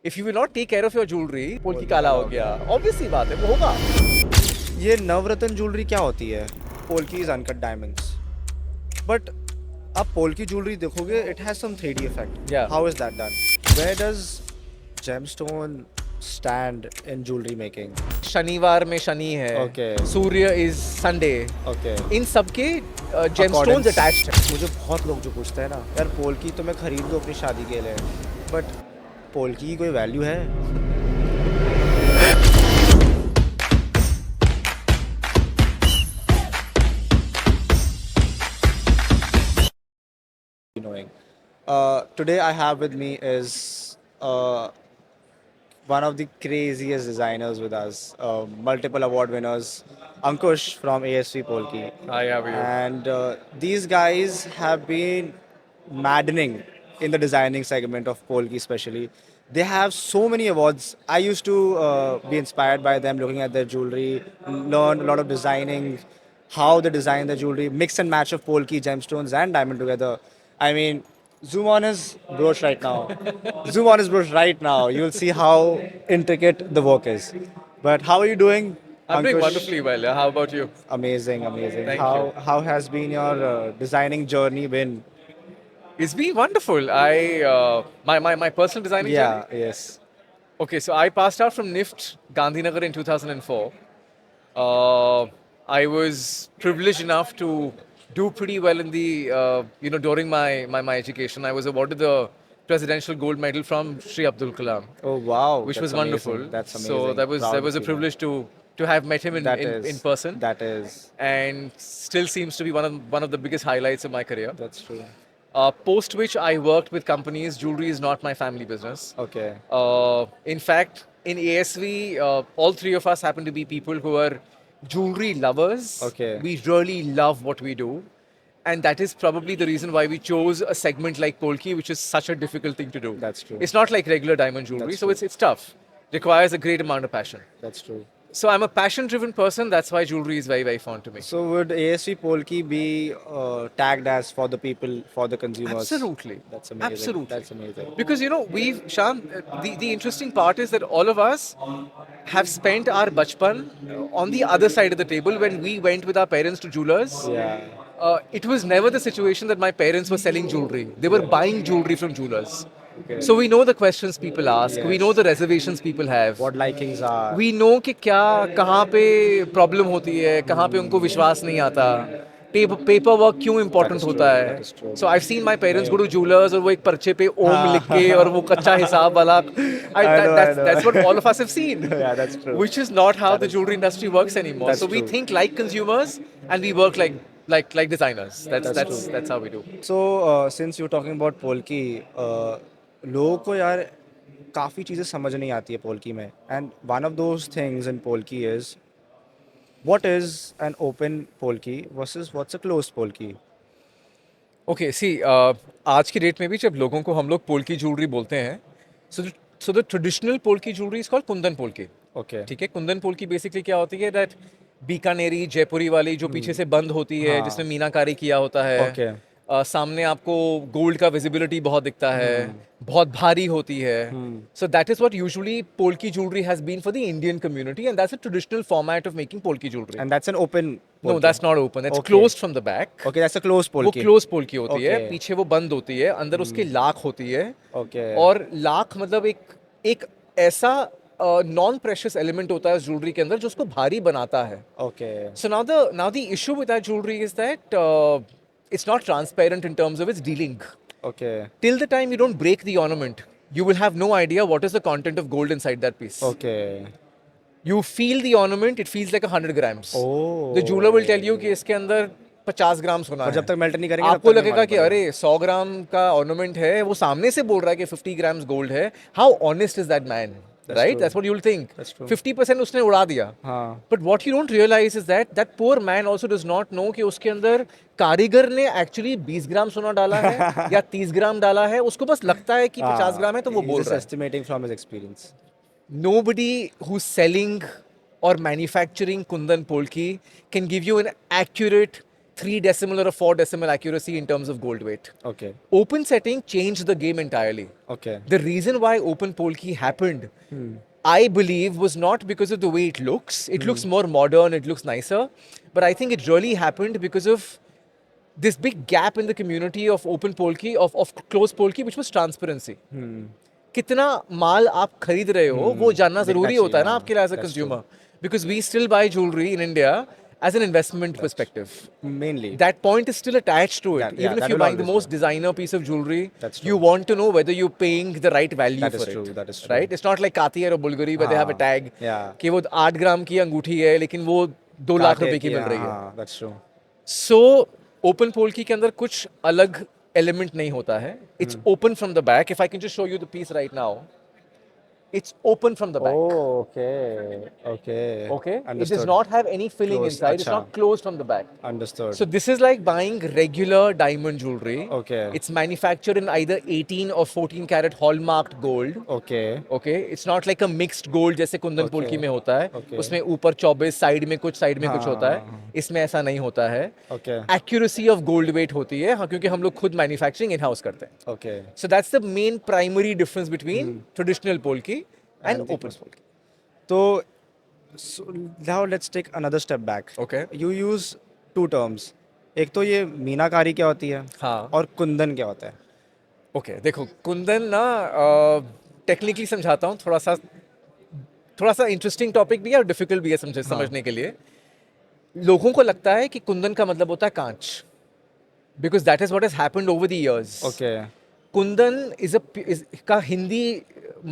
If you will not take care of your jewelry, polki काला हो गया, obvious सी बात है, वो होगा. ये नवरत्न ज्वेलरी क्या होती है? पोल्कीज अनकट डायमंड्स. बट आप पोल्की ज्वेलरी देखोगे, it has some 3D effect. Yeah. How is that done? Where does gemstone stand in jewellery making? शनिवार में शनि है. Okay. Surya is Sunday. Okay. इन सब के जेमस्टोन्स अटैच्ड हैं. मुझे बहुत लोग जो पूछते हैं ना, यार पोल्की तो मैं खरीद लूँ अपनी शादी के लिए, बट पोल्की की कोई वैल्यू है? Knowing. Today I have with me is one of the craziest designers with us, multiple award winners, Ankush from ASV Polki. Hi, how are you? And these guys have been maddening in the designing segment of Polki especially. They have so many awards. I used to be inspired by them, looking at their jewelry, learn a lot of designing, how they design the jewelry, mix and match of Polki, gemstones and diamond together. I mean, zoom on his brooch right now. Zoom on his brooch right now. You'll see how intricate the work is. But how are you doing? I'm doing Ankush? wonderfully well. Yeah. How about you? Amazing, amazing. Thank how you. how has been your designing journey been? It's been wonderful. My personal designing Yeah, journey. yes. Okay, so I passed out from NIFT Gandhinagar in 2004. I was privileged enough to do pretty well in the during my education. I was awarded the presidential gold medal from Sri Abdul Kalam, Oh wow, which that's was wonderful. amazing. That's amazing. So that Proud was of a you, privilege to have met him man. That is in person, That is and still seems to be one of the biggest highlights of my career. that's true. Post which I worked with companies. Jewelry is not my family business. Okay. In fact, in ASV, all three of us happen to be people who are jewelry lovers. Okay. We really love what we do. And that is probably the reason why we chose a segment like Polki, which is such a difficult thing to do. That's true. It's not like regular diamond jewelry, That's so true. it's tough. Requires a great amount of passion. That's true. So I'm a passion-driven person. That's why jewelry is very, very fond to me. So would ASV Polki be tagged as for the people, for the consumers? Absolutely. That's amazing. Absolutely. That's amazing. Because Sham, the interesting part is that all of us have spent our bachpan on the other side of the table when we went with our parents to jewelers. Yeah. It was never the situation that my parents were selling jewelry. They were buying jewelry from jewelers. Okay. So we know the questions people ask. We Yes. know the reservations people have. What likings are? We know कि क्या कहाँ पे problem होती है, कहाँ पे उनको विश्वास नहीं आता. पेपर वर्क क्यों इम्पोर्टेंट That is होता true, है. that is true. So I've seen my parents go to jewelers और वो एक पर्चे पे ओम लिख के और वो कच्चा हिसाब वाला. I know. That's what all of us have seen. Yeah, that's true. Which is not how the jewelry industry works anymore. That's So we true. think like consumers and we work like designers. That's That's how we do. So since you're talking about Polki, लोगों को यार काफ़ी चीज़ें समझ नहीं आती है पोल्की में. And one of those things in Polki is what is an open Polki versus what's a closed Polki? Okay see आज की डेट में भी जब लोगों को हम लोग पोल्की ज्वेलरी बोलते हैं, so the traditional polki jewellery is called Kundan polki. Okay. ठीक है. कुंदन पोल्की बेसिकली क्या होती है, दैट बीकानेरी जयपुरी वाली जो पीछे से बंद होती है, हाँ. जिसमें मीनाकारी किया होता है. Okay. सामने आपको गोल्ड का विजिबिलिटी बहुत दिखता है, बहुत भारी होती है. So that is what usually polki jewellery has been for the Indian community, and that's a traditional format of making polki jewellery. And that's an open no Polki. That's not open, it's Okay. Closed from the back. Okay, that's a closed वो Polki. Close polki होती है, Okay. पीछे वो बंद होती है, अंदर उसके लाख होती है. Okay. और लाख मतलब एक ऐसा नॉन प्रेशियस एलिमेंट होता है उस ज्वेलरी के अंदर जो उसको भारी बनाता है. Okay. So now the issue with that jewelry is that it's not transparent in terms of its dealing. Okay. Till the time you don't break the ornament, you will have no idea what is the content of gold inside that piece. Okay. You feel the ornament, it feels like 100 grams. Oh. The jeweler will tell you कि इसके अंदर 50 ग्राम सोना और है. जब तक melt नहीं करेंगे आपको लगेगा कि अरे 100 ग्राम का ऑर्नामेंट है, वो सामने से बोल रहा है कि 50 ग्राम्स गोल्ड है. How honest is that man, right? true. That's what you will think. That's true. 50% उसने उड़ा दिया. हाँ. But what you don't realize is that poor man also does not know कि उसके अंदर कारीगर ने एक्चुअली 20 ग्राम सोना डाला है या 30 ग्राम डाला है. उसको बस लगता है कि 50 ग्राम है तो वो He's बोल just रहा है. estimating from his experience. Nobody who's selling or manufacturing Kundan Polki can give you an accurate 3 decimal or a 4 decimal accuracy in terms of gold weight. Okay. Open setting changed the game entirely. Okay. The reason why open polki happened, I believe, was not because of the way it looks. It looks more modern, it looks nicer. But I think it really happened because of this big gap in the community of open polki, of closed polki, which was transparency. कितना माल आप खरीद रहे हो वो जानना दिखना जरूरी होता है ना चाहिए, आपके लिए as a that's consumer because we still buy jewellery in India as an investment perspective. Mainly. That point is still attached to it. That- yeah, Even if that you're will buying the always most designer piece of jewelry, That's you true. want to know whether you're paying the right value That is for true, it. that is true. Right? It's not like Cartier or Bulgari where they have a tag yeah. कि वो 8 ग्राम की अंगूठी है लेकिन वो 2 लाख रुपए की मिल रही है. हाँ, that's true. So open polki के अंदर कुछ अलग element नहीं होता है. It's open from the back. If I can just show you the piece right now. It's open from the back. Oh, okay. Okay. Okay? It Understood. does not have any filling Closed. inside. It's Acha. not closed from the back. Understood. So this is like buying regular diamond jewelry. Okay. It's manufactured in either 18 or 14 karat hallmarked gold. Okay. Okay, it's not like a mixed gold जैसे कुंदन पोल्की में होता है. Okay. उसमें ऊपर 24 side में कुछ होता है. इसमें ऐसा नहीं होता है. Okay. Accuracy of gold weight होती है हाँ क्योंकि हम लोग खुद मैन्युफैक्चरिंग इन हाउस करते हैं. Okay. So that's the main primary difference between traditional polki and open polki. So now let's take another step back. Okay. You use two terms. एक तो ये मीनाकारी क्या होती है हाँ. और कुंदन क्या होता है. ओके देखो कुंदन ना टेक्निकली समझाता हूँ थोड़ा सा इंटरेस्टिंग टॉपिक भी है और डिफिकल्ट भी है समझने के लिए. लोगों को लगता है कि कुंदन का मतलब होता है कांच because that is what has happened over the years. Okay. Kundan का हिंदी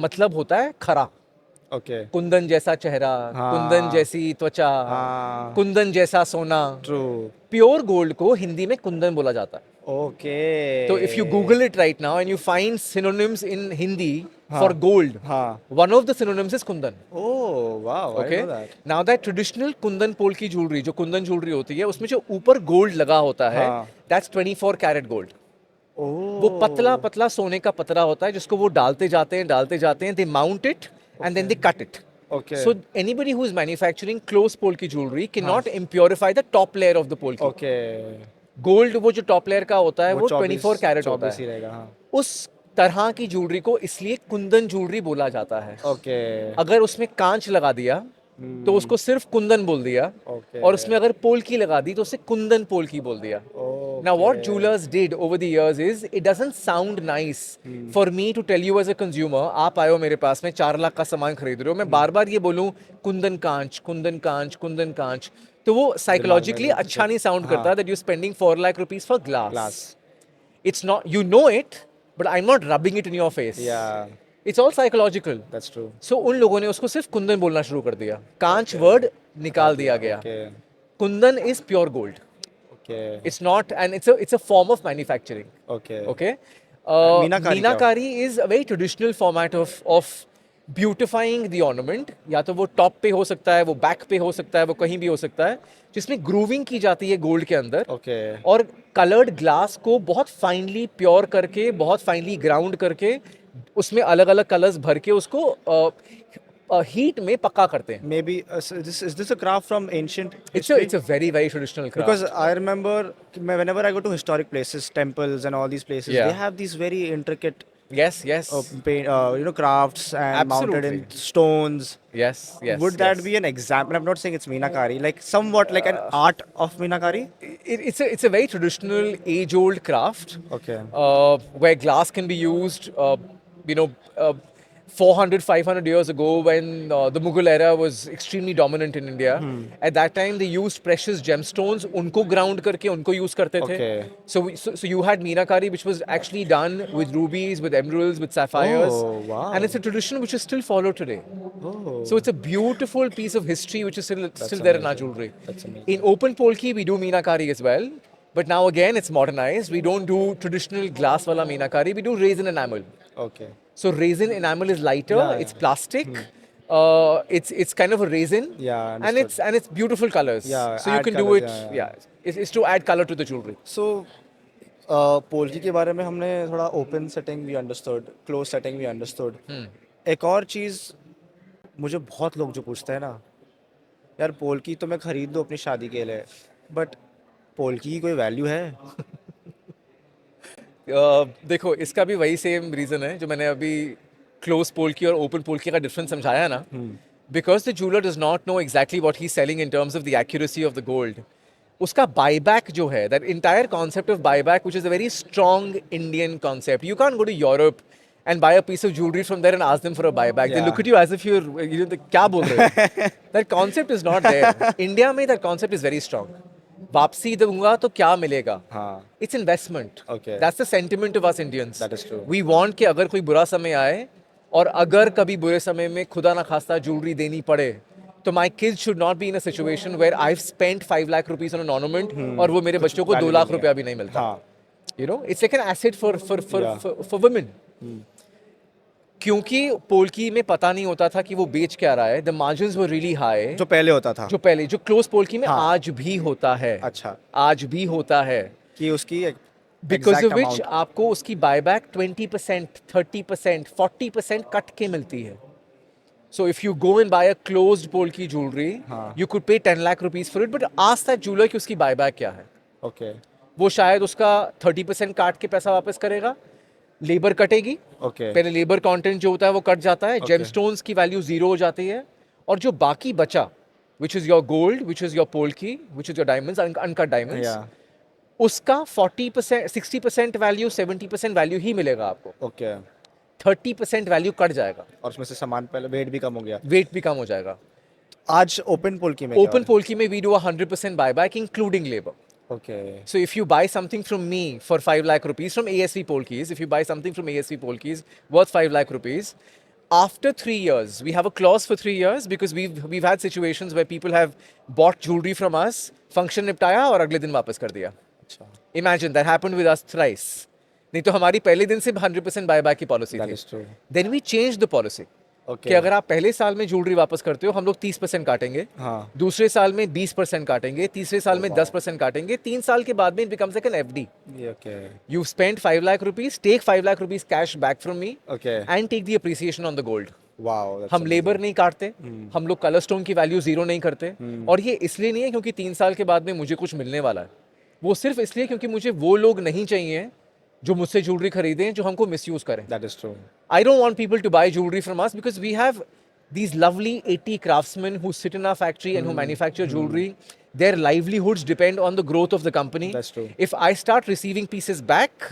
मतलब होता है खरा. Okay. कुंदन जैसा चेहरा, कुंदन जैसी त्वचा, हाँ. कुंदन जैसा सोना. True. प्योर गोल्ड को हिंदी में कुंदन बोला जाता है. Okay. So if you Google it right now and you find synonyms in Hindi for gold, हाँ. one of the synonyms is kundan. Oh wow. I Okay. didn't know that. Now that traditional kundan polki jewelry, जो Kundan jewellery होती है, उसमें जो ऊपर gold लगा होता है, हाँ. that's 24 karat gold. Oh. वो पतला पतला सोने का पतरा होता है जिसको वो डालते जाते हैं, they mount it and then they cut it. Okay. So anybody who is manufacturing close polki jewelry cannot impurify the top layer of the polki. Okay. Gold वो जो टॉप लेयर का होता है वो 24 कैरेट होता 24 ही है. रहेगा. हाँ. उस तरह की ज्वेलरी को इसलिए कुंदन ज्वेलरी बोला जाता है. Okay. अगर उसमें कांच लगा दिया तो उसको सिर्फ कुंदन बोल दिया. Okay. और उसमें अगर पोल्की लगा दी तो उसे कुंदन पोल्की बोल दिया. Now what jewelers did over the years is it doesn't sound nice for me to tell you as a consumer. आप आए हो मेरे पास में 4 लाख का सामान खरीद रहे हो, मैं बार बार ये बोलूं कुंदन कांच कुंदन कांच कुंदन कांच, तो वो साइकोलॉजिकली अच्छा नहीं साउंड करता that you're spending 4 lakh rupees for glass. It's not, you know it, but I'm not rubbing it in your face. Yeah, It's all psychological. that's true. So उन लोगों ने उसको सिर्फ कुंदन बोलना शुरू कर दिया. कांच वर्ड निकाल दिया गया. Okay. Kundan is pure gold. Okay. It's not, and it's a form of manufacturing. Okay. Okay. Meenakari Meenakari is a very traditional format of beautifying the ornament. या तो वो टॉप पे हो सकता है, वो बैक पे हो सकता है, वो कहीं भी हो सकता है, जिसमें ग्रूविंग की जाती है गोल्ड के अंदर. Okay. और कलर्ड ग्लास को बहुत फाइनली प्योर करके, बहुत फाइनली ग्राउंड करके, उसमें अलग अलग कलर्स भर के उसको हीट में पक्का करते हैं. Maybe so is this a craft from ancient It's a very very traditional craft. Because I remember whenever I go to historic places, temples and all these places, Yeah. they have these very intricate yes. crafts and mounted in Absolutely. stones. Yes. Would that be an example? I'm not saying it's Meenakari, like somewhat like an art of Meenakari. It's a very traditional age-old craft. Okay. Where glass can be used, 400, 500 years ago when the Mughal era was extremely dominant in India. At that time, they used precious gemstones. उनको ground करके उनको use करते थे. Okay. So you had Meenakari, which was actually done with rubies, with emeralds, with sapphires. Oh, wow. And it's a tradition which is still followed today. Oh. So it's a beautiful piece of history which is still there in our jewelry. That's amazing. In open polki, we do Meenakari as well. But now again, it's modernized. We don't do traditional glass wala Meenakari. We do resin enamel. Okay. So resin enamel is lighter. Yeah. It's plastic. It's kind of a resin. Yeah, And it's beautiful colors. Yeah, So you add can do colours, it. yeah. It's to add color to the jewelry. So polki के बारे में हमने थोड़ा open setting भी understood, close setting भी understood. एक और चीज़ मुझे बहुत लोग जो पूछते हैं ना, यार पोल्की तो मैं खरीद लूँ अपनी शादी के लिए, बट पोल्की की कोई वैल्यू है? देखो इसका भी वही सेम रीज़न है जो मैंने अभी क्लोज पोल्की और ओपन पोल्की का डिफरेंस समझाया ना. Because the jeweller does not know exactly what he selling in terms of the accuracy of the gold. उसका बायबैक जो है, that entire concept of buyback which is a very strong Indian concept. You can go to Europe and buy a piece of jewelry from there and ask them for a buyback. They Yeah. look at you as if you're, you know, क्या बोल रहे हो? That concept is not there. India में that concept is very strong. वापसी दूंगा तो क्या मिलेगा? हाँ. It's investment. Okay. That's the sentiment of us Indians. That is true. We want कि अगर कोई बुरा समय आए और अगर कभी बुरे समय में खुदा ना खास्ता ज्वेलरी देनी पड़े तो my kids should not be in a situation where I've spent 5 lakh rupees on an ornament और वो मेरे बच्चों को 2 लाख रुपया भी नहीं मिलता. हाँ. You know, it's like an asset for women. क्योंकि पोल्की में पता नहीं होता था कि वो बेच क्या रहा है. The margins were really high. जो पहले होता था. जो क्लोज पोल्की में हाँ. आज भी होता है. अच्छा. आज भी होता है कि उसकी बिकॉज ऑफ विच आपको उसकी बायबैक 20%, 30%, 40% कट के मिलती है. So if you go and buy a closed polki jewelry, you could pay 10 lakh rupees for it, but ask that jeweler कि उसकी buyback क्या है. Okay. वो शायद उसका 30% काट के पैसा वापस करेगा, लेबर कटेगी. Okay. पहले लेबर कंटेंट जो होता है वो कट जाता है, जेमस्टोन्स की वैल्यू जीरो हो जाती है, और जो बाकी बचा, which is your gold, which is your polki, which is your diamonds, uncut diamonds, Yeah. उसका 40%, 60% वैल्यू, 70% वैल्यू ही मिलेगा आपको. Okay. 30% वैल्यू कट जाएगा और उसमें से सामान पहले वेट भी कम हो गया. वेट भी कम हो जाएगा. आज ओपन पोल्की में ओपन पोल्की में we do 100% buyback including labour. Okay. So if you buy something from me for 5 lakh rupees from ASV Polkis, if you buy something from ASV Polkis worth 5 lakh rupees, after 3 years, we have a clause for 3 years because we've had situations where people have bought jewelry from us, function निपटाया और अगले दिन वापस कर दिया. अच्छा. Imagine that happened with us thrice. नहीं तो हमारी पहले दिन से 100% बायबैक की पॉलिसी That थी. is true. Then we changed the policy. Okay. कि अगर आप पहले साल में ज्वेलरी वापस करते हो हम लोग 30% काटेंगे, हाँ. दूसरे साल में 20% काटेंगे, तीसरे साल में 10% काटेंगे, 3 साल के बाद में it becomes like an FD. Okay. You spent 5 lakh rupees, take 5 lakh rupees cash back from me Okay. and take the appreciation on the gold. Wow. That's हम लेबर नहीं काटते, हम लोग कलर स्टोन की वैल्यू जीरो नहीं करते, और ये इसलिए नहीं है क्योंकि 3 साल के बाद में मुझे कुछ मिलने वाला है. वो सिर्फ इसलिए क्योंकि मुझे वो लोग नहीं चाहिए जो मुझसे ज्वेलरी खरीदें जो हमको मिसयूज करें. That is true. I don't want people to buy jewelry from us because we have these lovely 80 craftsmen who sit in our factory and who manufacture jewelry. Their livelihoods depend on the growth of the company. That's true. If I start receiving pieces back,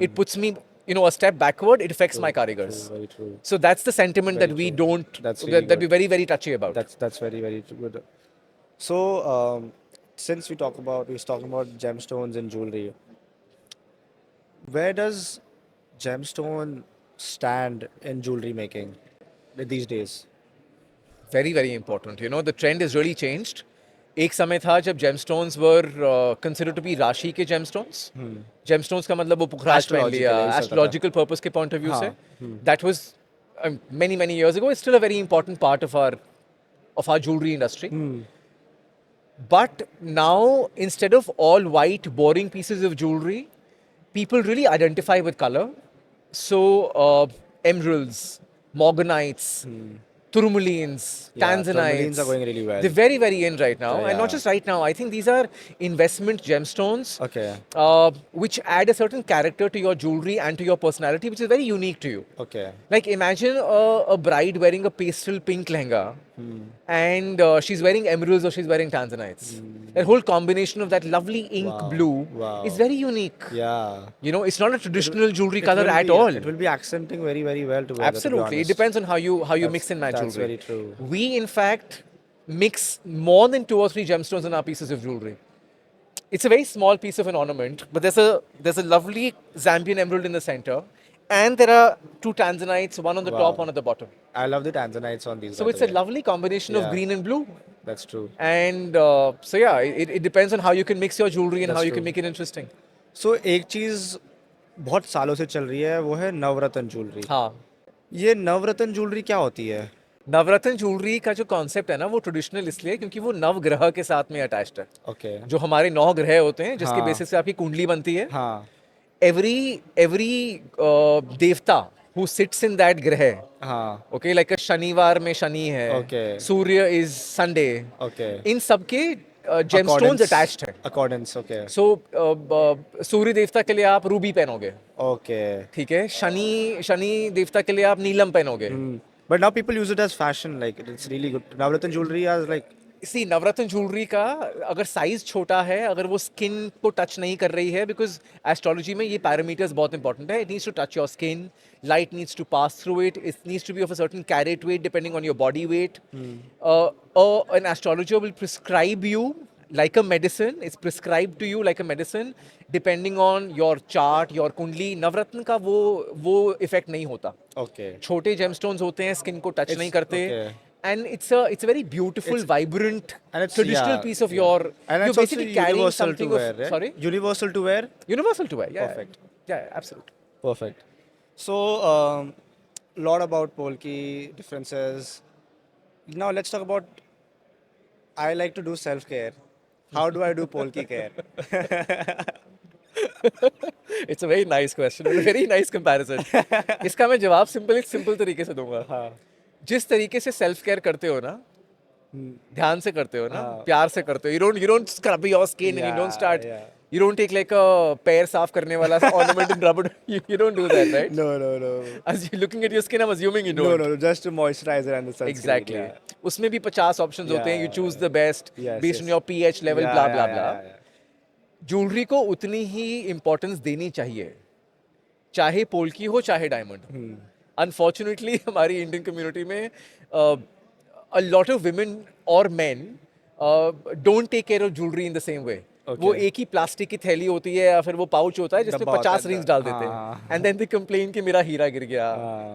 it puts me, you know, a step backward. It affects my karigars. Very true. So that's the sentiment Very that we true. don't, That's really that we're very, very touchy about. That's very good. So since we was talking about gemstones and jewelry, where does gemstone stand in jewelry making these days? Very, very important. You know, the trend has really changed. एक समय था जब gemstones were considered to be राशि के gemstones. Gemstones का मतलब वो पुखराज पहन Astrological लिया, यही सब था. astrological purpose के point of view से. हाँ. That was many years ago. It's still a very important part of our jewelry industry. But now, instead of all white, boring pieces of jewelry, people really identify with color. So, emeralds, morganites, tourmalines, Yeah, tanzanites. tourmalines are going really well. They're very, very in right now. Yeah. And not just right now. I think these are investment gemstones Okay. which add a certain character to your jewelry and to your personality, which is very unique to you. Okay. Like imagine a bride wearing a pastel pink lehenga and she's wearing emeralds or she's wearing tanzanites. That whole combination of that lovely ink Wow. blue Wow. is very unique. Yeah. You know, it's not a traditional jewelry It color will at be- all. It will be accenting very well together. Absolutely. To be It honest. depends on how you mix and match That's jewelry. very true. We, in fact, mix more than 2 or 3 gemstones in our pieces of jewelry. It's a very small piece of an ornament, but there's a lovely Zambian emerald in the center, and there are 2 tanzanites, one on the Wow. top, one at the bottom. I love the tanzanites on these. So by it's the a way. lovely combination of Yeah. green and blue. That's true. And so yeah, it depends on how you can mix your jewelry and That's how you true. can make it interesting. So एक चीज बहुत सालों से चल रही है वो है नवरत्न ज्वेलरी. हाँ. ये नवरत्न ज्वेलरी क्या होती है? नवरत्न ज्वेलरी का जो कॉन्सेप्ट है ना वो ट्रेडिशनल इसलिए क्योंकि वो नवग्रह के साथ में अटैच्ड है. Okay. जो हमारे 9 ग्रह होते हैं जिसके हाँ. बेसिस से आपकी कुंडली बनती है. हाँ. Every देवता who sits in that ग्रह, हाँ. okay, like शनिवार में शनि है, Okay. Surya is Sunday. Okay. इन सब के जेमस्टोन्स अटैच्ड हैं. Accordance, okay. सो सूर्य देवता के लिए आप रूबी पहनोगे, Okay. ठीक है. शनि देवता के लिए आप नीलम पहनोगे. But now people use it as fashion, like it's really good. Navratna jewelry as like इसी नवरत्न ज्वेलरी का अगर साइज छोटा है, अगर वो स्किन को टच नहीं कर रही है, बिकॉज एस्ट्रोलॉजी में ये पैरामीटर्स बहुत इंपॉर्टेंट है. It needs to touch your skin, light needs to pass through it, it needs to be of a certain carat weight depending on your body weight. An astrologer will prescribe you like a medicine. It's prescribed to you like a medicine depending on your chart, your कुंडली. नवरत्न का वो effect नहीं होता. okay. छोटे gemstones होते हैं, skin को touch नहीं करते. okay. And it's a very beautiful, vibrant, And it's traditional piece of your. And you're it's also basically carrying universal to something wear, of. right? Sorry. Universal to wear. Universal to wear. Yeah. Perfect. Yeah, absolutely. Perfect. So, lot about Polki differences. Now let's talk about. I like to do self care. How do I do Polki care? It's a very nice question. A very nice comparison. इसका मैं जवाब simple तरीके से दूंगा. हाँ. जिस तरीके से सेल्फ केयर करते हो ना, ध्यान से करते हो ना, प्यार से करते हो. You don't scrub your skin and you don't start. You don't take like a पैर साफ करने वाला ornament and rub it. You don't do that, right? No. As you're looking at your skin, I'm assuming you don't. No. Just a moisturizer and the sunscreen. Exactly. Yeah. उसमें भी 50 options होते हैं. You choose the best Yes, based yes. on your pH level, Yeah, blah yeah, blah yeah, blah. yeah. Jewellery को उतनी ही importance देनी चाहिए, चाहे पोल्की हो चाहे डायमंड. अनफॉर्चुनेटली हमारी इंडियन कम्युनिटी में अ लॉट ऑफ विमेन और men don't take care of jewellery in the same way. वो एक ही प्लास्टिक की थैली होती है या फिर वो पाउच होता है जिसमें डब्बा होता 50 है, रिंग्स डाल देते हैं. एंड देन दे कंप्लेन कि मेरा हीरा गिर गया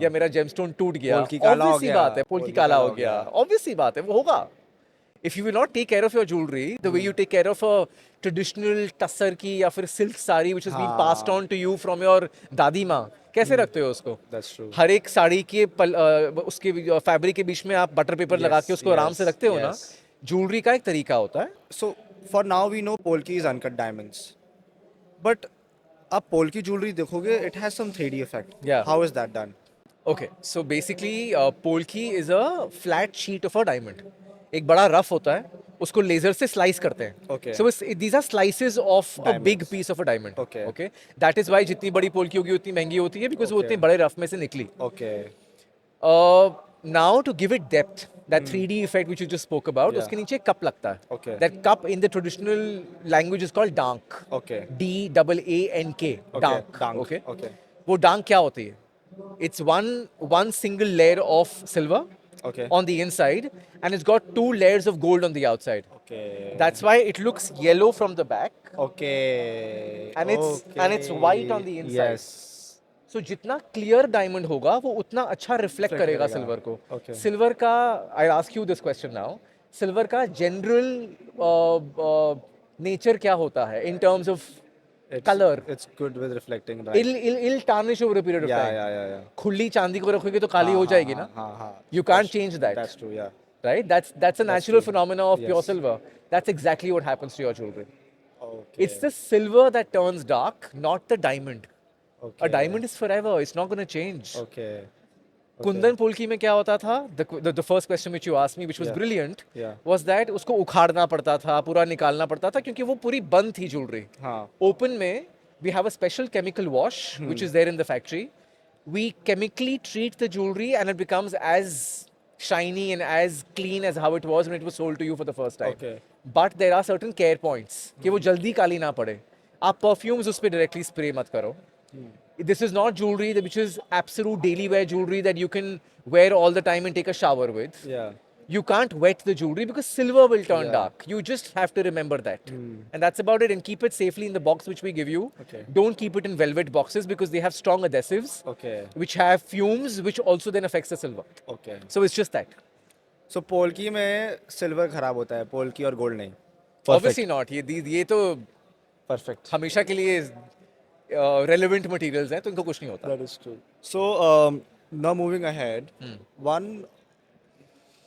या मेरा जेमस्टोन टूट गया. पोल्की काला हो Obvious सी गया, बात है, पोल्की काला हो गया. ऑब्वियस सी बात है, वो होगा. If you will not take care of your jewelry the way you take care of a traditional tussar की या फिर silk sari which has been passed on to you from your दादी माँ, कैसे रखते हो उसको? That's true. हर एक साड़ी के उसके फैब्रिक के बीच में आप बटर पेपर लगा के उसको आराम से रखते हो ना. ज्वेलरी का एक तरीका होता है. So for now we know Polki is uncut diamonds, but आप Polki jewelry देखोगे, it has some 3D effect. Yeah. How is that done? Okay, so basically polki is a flat sheet of a diamond. एक बड़ा rough होता है, उसको laser से slice करते हैं. Okay. So these are slices of a big Diamonds. piece of a diamond. Okay. That is why जितनी बड़ी पोल्की होगी उतनी महंगी होती है, because वो उतने बड़े रफ में से निकली. Okay. Now to give it depth, that 3D effect which you just spoke about, Yeah. उसके नीचे एक cup लगता है. Okay. That cup in the traditional language is called dank. Okay. DAANK. Dank. Dank. Okay. Okay. वो dank क्या होती है? It's one single layer of silver Okay. on the inside, and it's got 2 layers of gold on the outside. Okay. That's why it looks yellow from the back, Okay. and it's white on the inside. Yes. So जितना clear diamond होगा वो उतना अच्छा reflect करेगा करेगा. silver को. Okay. Silver का, I'll ask you this question now. Silver का general nature क्या होता है in terms of color? It's good with reflecting light. It'll tarnish over a period of time. Yeah. खुली चांदी को रखोगे तो काली हो जाएगी ना. हाँ. You can't change that. That's true. Yeah. Right? That's a natural phenomena of pure Yes. silver. That's exactly what happens to your jewelry. Okay. It's the silver that turns dark, not the diamond. Okay. A diamond is forever. It's not going to change. Okay. Kundan polki में क्या होता था? The first question which you asked me, which was Yeah. brilliant, Yeah. was that उसको उखाड़ना पड़ता था, पूरा निकालना पड़ता था क्योंकि वो पूरी बंद थी ज्वेलरी. हाँ. Open में we have a special chemical wash which is there in the factory. We chemically treat the jewelry and it becomes as shiny and as clean as how it was when it was sold to you for the first time. Okay. But there are certain care points कि वो जल्दी काली ना पड़े. आप perfumes उस पे directly spray मत करो. This is not jewelry which is absolute daily wear jewelry that you can wear all the time and take a shower with. Yeah. You can't wet the jewelry because silver will turn Yeah. dark. You just have to remember that. And that's about it. And keep it safely in the box which we give you. Okay. Don't keep it in velvet boxes because they have strong adhesives Okay. which have fumes which also then affects the silver. Okay. So it's just that. So polki में silver खराब होता है, पोल्की और gold नहीं. Obviously not. ये तो Perfect. हमेशा के लिए relevant materials हैं तो इनको कुछ नहीं होता. That is true. So now moving ahead,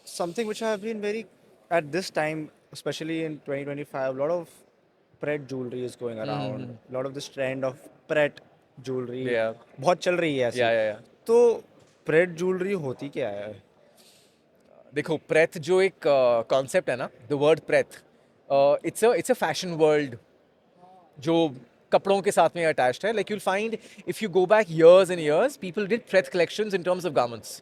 something which I have been very at this time, especially in 2025, a lot of Pret jewelry is going around. A lot of this trend of Pret jewelry Yeah. बहुत चल रही है ऐसी. Yeah. तो Pret jewelry होती क्या है? देखो प्रेथ जो एक कॉन्सेप्ट है ना, द वर्ड प्रेथ, it's a fashion world जो कपड़ों के साथ में अटैच्ड है. Like you'll find if you go back years and years, people did Preth collections in terms of garments.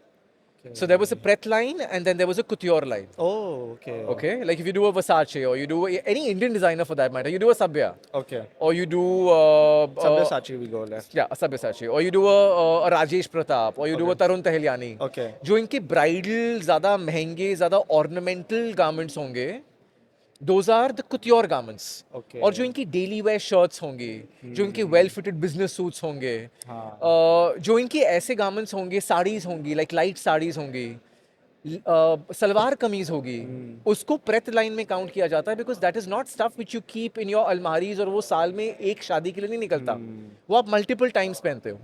So there was a Preth line and then there was a couture line. Oh, okay. Okay, like if you do a Versace or you do any Indian designer for that matter, you do a Sabya Okay. or you do Sabyasachi we go left. yeah, a Sabyasachi or you do a Rajesh Pratap or you do a Tarun Tahiliani. Okay. जो इनके bridal ज़्यादा महंगे ज़्यादा ornamental garments होंगे, those are the couture garments. Okay. और जो इनकी daily wear shirts होंगी, जो इनके वेल फिटेड बिजनेस सूट्स होंगे, जो इनकी ऐसे गारमेंट्स होंगे, साड़ीज होंगी, लाइक लाइट साड़ीज होंगी, सलवार कमीज होगी, उसको प्रेथ लाइन में काउंट किया जाता है because that is not stuff which you keep in your अलमारीज और वो साल में एक शादी के लिए नहीं निकलता, वो आप मल्टीपल टाइम्स पहनते हो.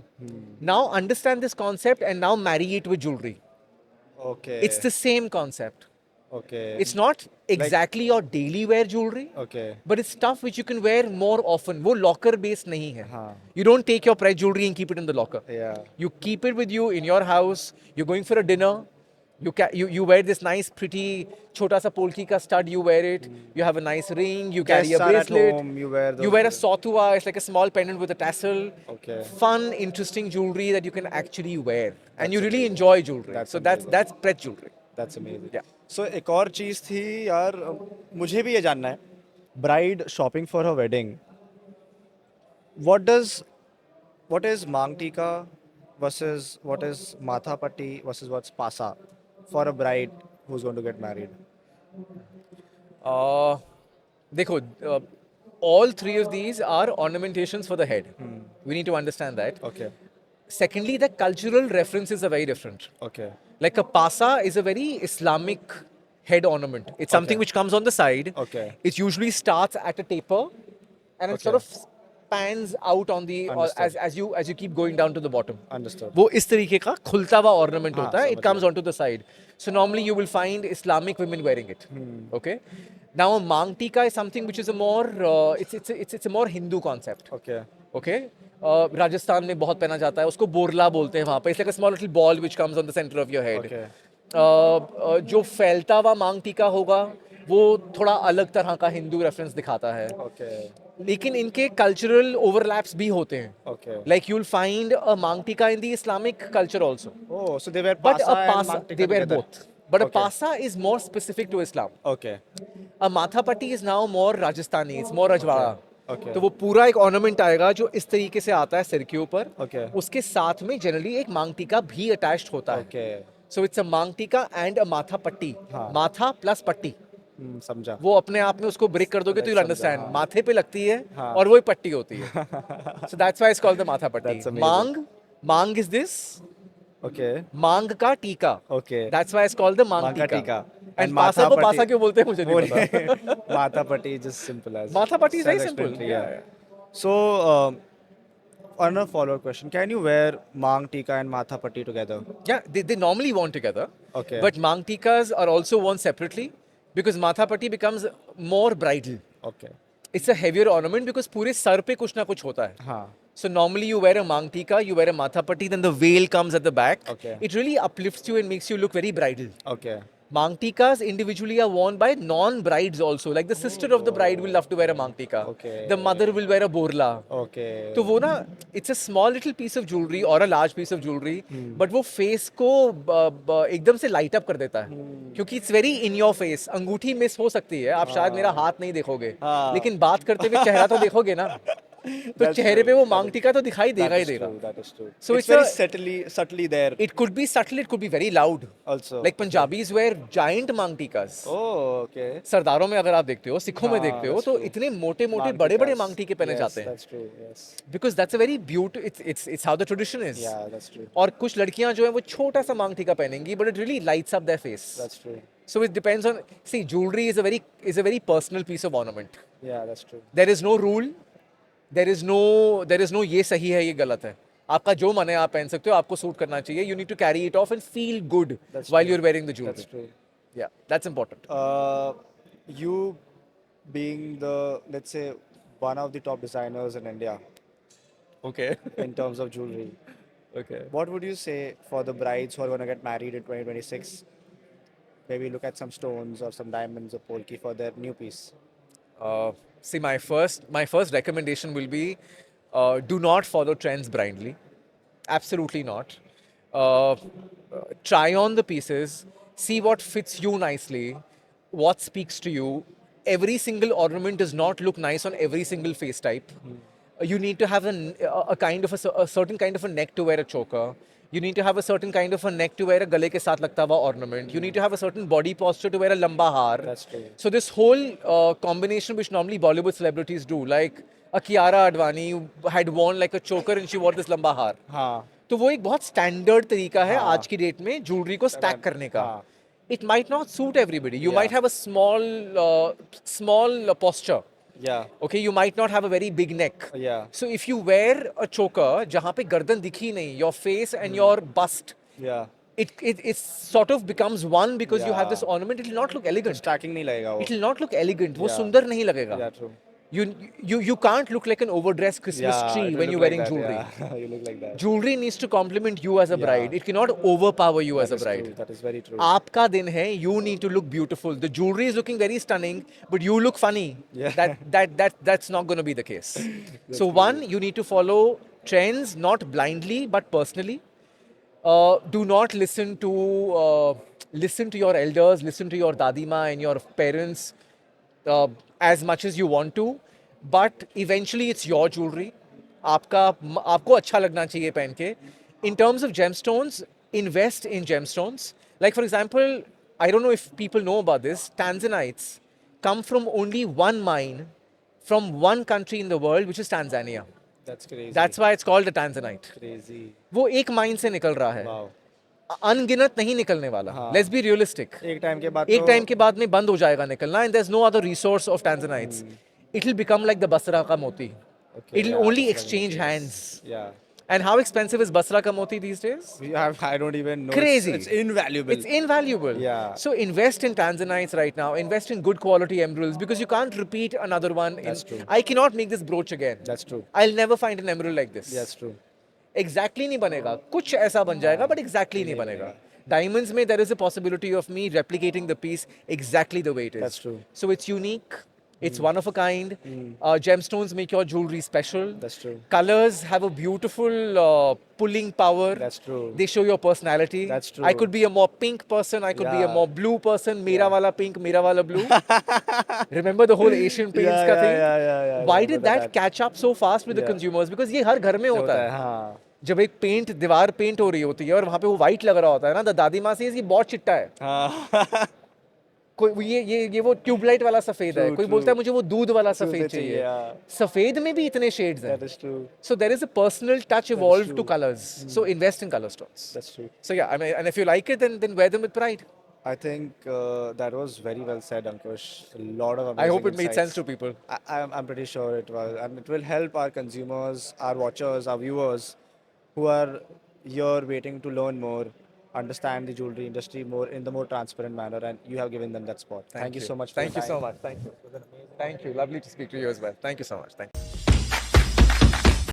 Now understand this concept and now marry it with jewellery. Okay. It's the same concept. Okay. It's not exactly your daily wear jewelry, Okay. but it's stuff which you can wear more often. वो locker based नहीं है. हाँ. You don't take your Preth jewelry and keep it in the locker. Yeah. You keep it with you in your house. You're going for a dinner. You wear this nice pretty छोटा सा polki का stud. You wear it. You have a nice ring. You carry Guests a are at bracelet. home, you wear those. You wear a sotua. It's like a small pendant with a tassel. Okay. Fun, interesting jewelry that you can actually wear, and you really enjoy jewelry. That's So amazing. that's Preth jewelry. That's amazing. Yeah. So एक और चीज़ थी यार, मुझे भी ये जानना है. Bride shopping for her wedding. What is Mang Tika versus what is Matha Patti versus what's Pasa for a bride who's going to get married? देखो, all three of these are ornamentations for the head. We need to understand that. Okay. Secondly, the cultural references are very different. Okay. Like a pasa is a very Islamic head ornament. It's something Okay. which comes on the side. Okay. It usually starts at a taper, and it sort of pans out on the Understood. as you keep going down to the bottom. Understood. वो इस तरीके का खुलता हुआ ornament होता है. समझ It comes onto the side. So normally you will find Islamic women wearing it. Okay. Now a Mang Tika is something which is a more it's a more Hindu concept. Okay. Okay. Rajasthan में बहुत पहना जाता है, उसको बोरला बोलते हैं वहाँ पे. It's like a small little ball which comes on the center of your head. Okay. जो फैलता हुआ मांग टीका होगा वो थोड़ा अलग तरह का हिंदू रेफरेंस दिखाता है. Okay. लेकिन इनके कल्चरल ओवरलैप्स भी होते हैं. Okay. Like you'll find a mang tika in the Islamic culture also. Oh, so they wear But Pasa a and pasa, Mang Tika they wear together. both. But a Okay. pasa is more specific to Islam. Okay. A matha patti is now more Rajasthani, it's more Rajwada. Okay. तो वो पूरा एक ornament आएगा जो इस तरीके से आता है सिर के ऊपर. Okay. उसके साथ में जनरली एक मांग टीका भी अटैच्ड होता है. Okay. सो इट्स अ मांग टीका एंड अ माथा पट्टी. हाँ. माथा प्लस पट्टी, समझा. वो अपने आप में उसको ब्रेक कर दोगे तो यू अंडरस्टैंड. हाँ. माथे पे लगती है हाँ. और वो ही पट्टी होती है. So that's why it's called the माथा पट्टी. That's amazing. मांग इज दिस. Okay. मांग का टीका. Okay. That's why it's called the मांग मांग का टीका. टीका. एंड And पासा माथा को पट्टी- पासा क्यों बोलते हैं मुझे नहीं पता. Matha Patti is just simple as. माथा पट्टी is very simple. self-explanatory, yeah. So, another follow-up question. Can you wear Mang Tika and Matha Patti together? Yeah, they normally worn together. Okay. But Mang Tikas are also worn separately because Matha Patti becomes more bridal. Okay. It's a heavier ornament because पूरे sir पे कुछ ना कुछ होता है. हाँ. So normally you wear a Mang Tika, you wear a Matha Patti, then the veil comes at the back. Okay. It really uplifts you and makes you look very bridal. Okay. Mang Tikas individually are worn by non-brides also. Like the sister of the bride will love to wear a Mang Tika. Okay. The mother will wear a borla. Okay. तो वो ना, it's a small little piece of jewelry or a large piece of jewelry, but वो face को एकदम से light up कर देता है. क्योंकि it's very in your face. अंगूठी miss हो सकती है, आप शायद मेरा हाथ नहीं देखोगे, हाँ. लेकिन बात करते हुए चेहरा तो देखोगे ना. तो चेहरे पे वो मांग टीका तो दिखाई देगा ही देगा. That is true. So it's it's very subtly there It could be subtle, it could be very loud. also. Like Punjabis wear giant मांग टीकास. Oh, okay. सरदारों में अगर आप देखते हो, सिखों में हाँ, देखते हो, that's तो true. इतने मोटे मोटे Mang बड़े बड़े tikas. मांग टीके पहने Yes, जाते हैं. That's true. Yes. Because that's a very beautiful. It's how the tradition is. Yeah, that's true. और कुछ लड़कियां जो है वो छोटा सा मांग टीका पहनेंगी, but it really lights up their face. That's true. So it depends on. See, jewelry is a very personal piece of ornament. Yeah, that's true. There is no rule. There is no ये सही है ये गलत है. आपका जो मन है आप पहन सकते हो, आपको सूट करना चाहिए. You need to carry it off and feel good That's while true. you're wearing the jewelry. That's true. Yeah, that's important. You being let's say, one of the top designers in India Okay. in terms of jewelry, Okay. what would you say for the brides who are going to get married in 2026? Maybe look at some stones or some diamonds or polki for their new piece. See, my first recommendation will be do not follow trends blindly. Absolutely not. Try on the pieces, see what fits you nicely, what speaks to you. Every single ornament does not look nice on every single face type. You need to have a kind of a certain kind of a neck to wear a choker. You need to have a certain kind of a neck to wear a gale ke saath lagta hua ornament. You need to have a certain body posture to wear a lamba haar. That's true. So this whole combination which normally Bollywood celebrities do, like a Kiara Advani had worn like a choker and she wore this lamba haar. हाँ. तो वो एक बहुत standard तरीका है आज की date में ज्वेलरी को स्टैक करने का. हाँ. It might not suit everybody. You Yeah. might have a small posture. Yeah. Okay, you might not have a very big neck. Yeah. So if you wear a choker जहाँ पे गर्दन दिखी नहीं, your face and your bust, Yeah. it sort of becomes one because you have Yeah. this ornament. It will not look elegant. Stacking नहीं लगेगा वो. It will not look elegant. वो Yeah. सुंदर नहीं लगेगा. Yeah, true. You can't look like an overdressed Christmas Yeah, tree it will when you're look wearing like that, jewelry. Yeah. You look like that. Jewelry needs to complement you as a bride. Yeah. It cannot overpower you as a That is bride. true. That is very true. आपका दिन है, you need to look beautiful. The jewelry is looking very stunning, but you look funny. Yeah. That's not going to be the case. So one, you need to follow trends not blindly but personally. Do not listen to your elders, listen to your dadima and your parents as much as you want to, but eventually it's your jewelry. आपको अच्छा लगना चाहिए पहन के. In terms of gemstones, invest in gemstones. Like for example, I don't know if people know about this. Tanzanites come from only one mine from one country in the world, which is Tanzania. That's crazy. That's why it's called a Tanzanite. crazy. वो एक mine से निकल रहा है. Wow. अनगिनत नहीं निकलने वाला. हाँ. Let's be realistic. एक टाइम के बाद एक तो- टाइम के बाद में बंद हो जाएगा निकलना, and there's no other resource of Tanzanites. It'll become like the Basra ka moti. Okay, It'll yeah, only that's exchange very hands. crazy. Yeah. And how expensive is Basra ka moti these days? I don't even know. Crazy. It's invaluable. It's invaluable. Yeah. So invest in Tanzanites right now. Invest in good quality emeralds because you can't repeat another one. That's true. I cannot make this brooch again. That's true. I'll never find an emerald like this. That's true. Exactly नहीं बनेगा. कुछ ऐसा बन जाएगा, but exactly नहीं बनेगा. Diamonds में there is a possibility of me replicating the piece exactly the way it is. That's true. So it's unique. It's one of a kind. Gemstones make your jewelry special. That's true. Colors have a beautiful pulling power. That's true. They show your personality. That's true. I could be a more pink person. I could be a Yeah. more blue person. Mera wala pink, mera wala blue. Remember the whole Asian paints Yeah, ka yeah, thing? yeah. Why I did remember that catch up so fast with the Yeah. consumers? Because ये हर घर में होता होता है. है, हाँ. जब एक पेंट दीवार पेंट हो रही होती है और वहाँ पे वो वाइट लग रहा होता है ना, तो दादी माँ से ये बहुत चिट्टा है. हाँ. कोई ये वो ट्यूबलाइट वाला सफेद है. True, कोई true. बोलता है मुझे वो दूध वाला सफेद दूध चाहिए, चाहिए. yeah. सफेद में भी इतने शेड्स हैं. That is true. So there is a personal touch evolved to true. colors. So invest in color stones. That's true. So yeah, I mean, and if you like it, then wear them with pride. I think that was very well said, Ankush. A lot of amazing I hope it made insights. sense to people. I'm pretty sure it was. And it will help our consumers, our watchers, our viewers who are here waiting to learn more, understand the jewelry industry more in the more transparent manner. And you have given them that spot. Thank you so much. For Thank your you so time. much. Thank you. Thank you. Lovely to speak to you as well. Thank you so much. Thank you.